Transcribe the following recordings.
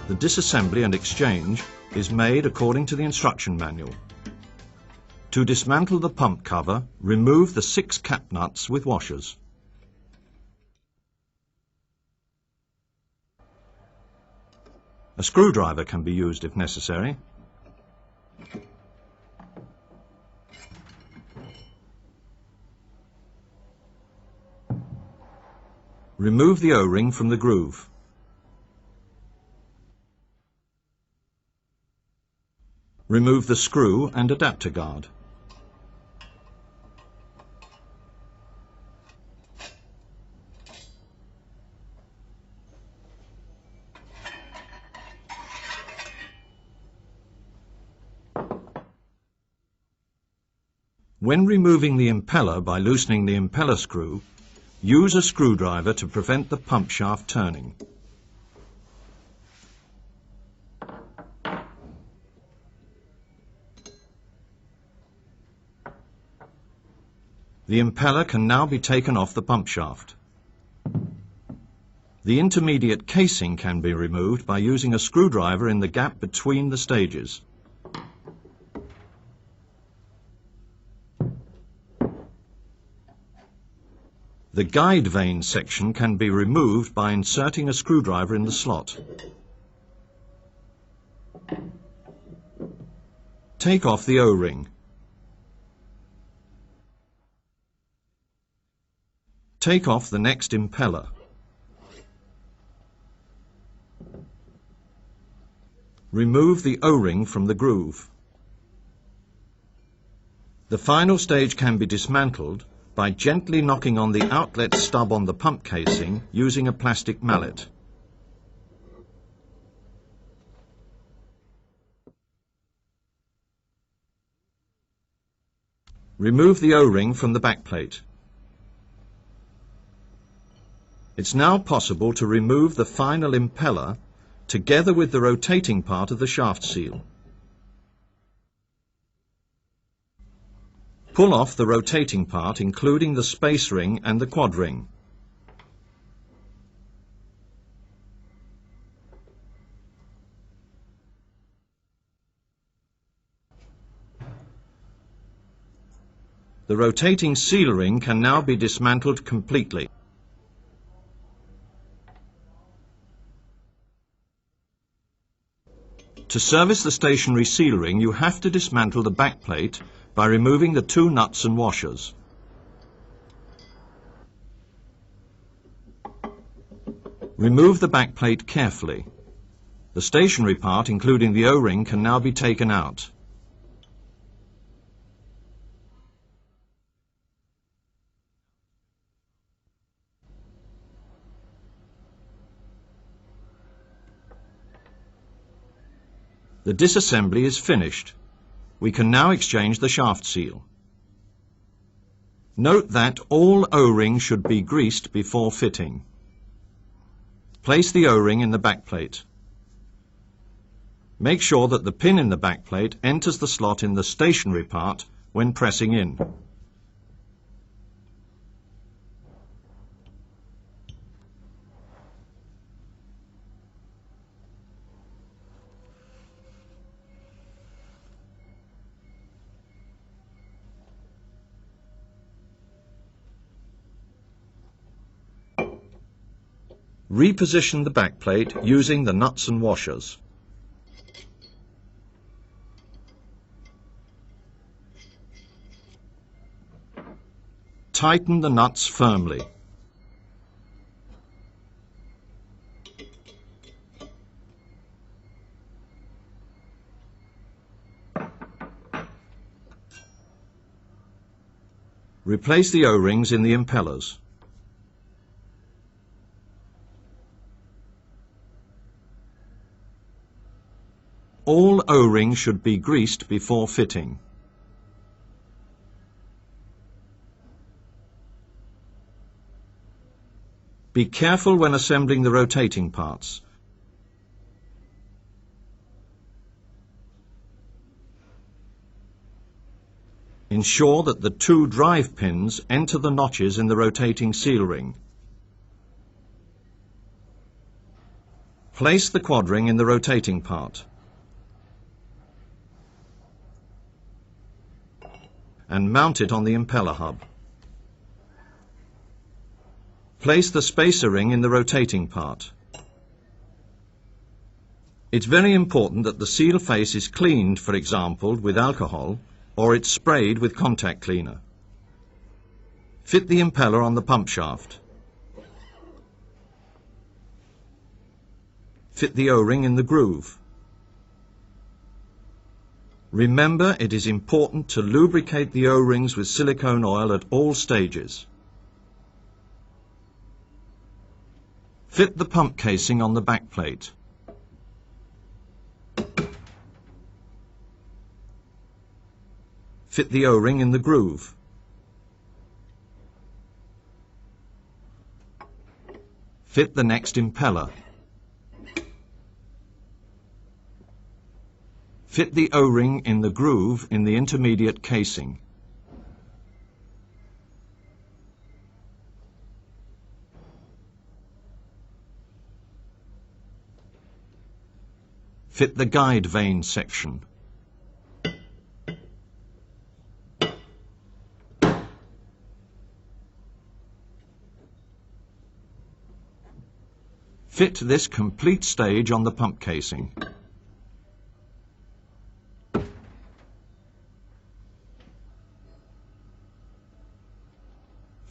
The disassembly and exchange is made according to the instruction manual. To dismantle the pump cover, remove the 6 cap nuts with washers. A screwdriver can be used if necessary. Remove the O-ring from the groove. Remove the screw and adapter guard. When removing the impeller by loosening the impeller screw, use a screwdriver to prevent the pump shaft turning. The impeller can now be taken off the pump shaft. The intermediate casing can be removed by using a screwdriver in the gap between the stages. The guide vane section can be removed by inserting a screwdriver in the slot. Take off the O-ring. Take off the next impeller. Remove the O-ring from the groove. The final stage can be dismantled by gently knocking on the outlet stub on the pump casing using a plastic mallet. Remove the O-ring from the backplate. It's now possible to remove the final impeller together with the rotating part of the shaft seal. Pull off the rotating part, including the space ring and the quad ring. The rotating seal ring can now be dismantled completely. To service the stationary seal ring, you have to dismantle the backplate by removing the 2 nuts and washers. Remove the backplate carefully. The stationary part, including the O-ring, can now be taken out. The disassembly is finished. We can now exchange the shaft seal. Note that all O-rings should be greased before fitting. Place the O-ring in the backplate. Make sure that the pin in the backplate enters the slot in the stationary part when pressing in. Reposition the backplate using the nuts and washers. Tighten the nuts firmly. Replace the O-rings in the impellers. All O-rings should be greased before fitting. Be careful when assembling the rotating parts. Ensure that the 2 drive pins enter the notches in the rotating seal ring. Place the quad ring in the rotating part and mount it on the impeller hub. Place the spacer ring in the rotating part. It's very important that the seal face is cleaned, for example, with alcohol, or it's sprayed with contact cleaner. Fit the impeller on the pump shaft. Fit the O-ring in the groove. Remember, it is important to lubricate the O-rings with silicone oil at all stages. Fit the pump casing on the back plate. Fit the O-ring in the groove. Fit the next impeller. Fit the O-ring in the groove in the intermediate casing. Fit the guide vane section. Fit this complete stage on the pump casing.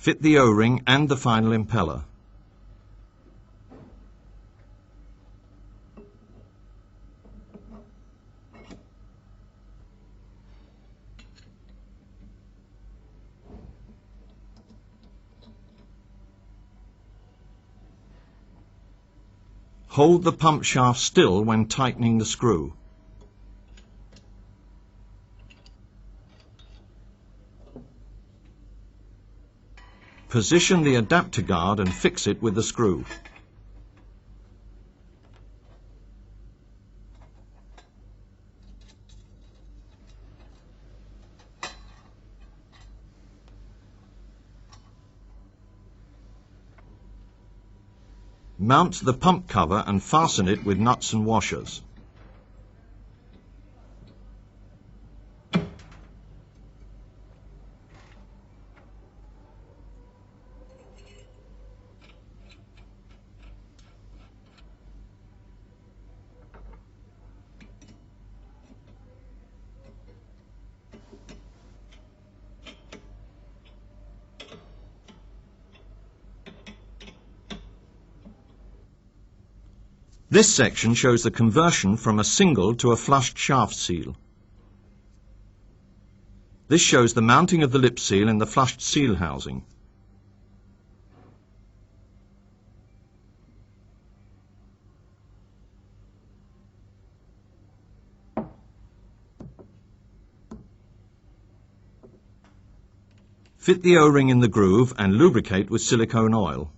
Fit the O-ring and the final impeller. Hold the pump shaft still when tightening the screw. Position the adapter guard and fix it with the screw. Mount the pump cover and fasten it with nuts and washers. This section shows the conversion from a single to a flushed shaft seal. This shows the mounting of the lip seal in the flushed seal housing. Fit the O-ring in the groove and lubricate with silicone oil.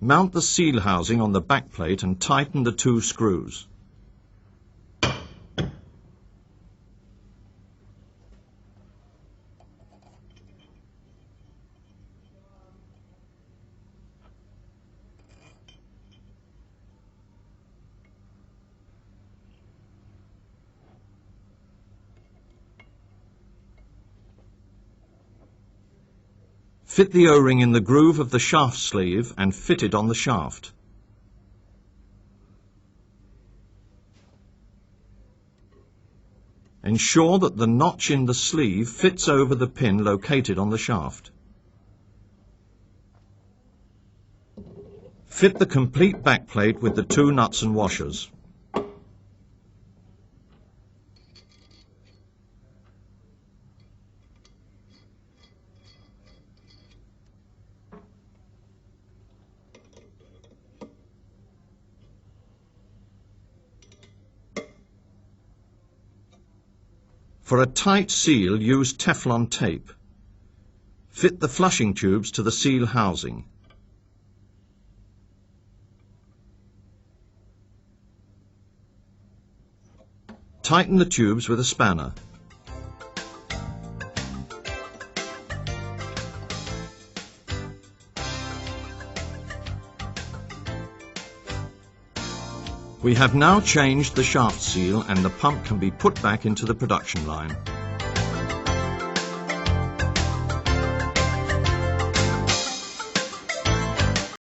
Mount the seal housing on the back plate and tighten the two screws. Fit the O-ring in the groove of the shaft sleeve and fit it on the shaft. Ensure that the notch in the sleeve fits over the pin located on the shaft. Fit the complete backplate with the two nuts and washers. For a tight seal, use Teflon tape. Fit the flushing tubes to the seal housing. tighten the tubes with a spanner. We have now changed the shaft seal and the pump can be put back into the production line.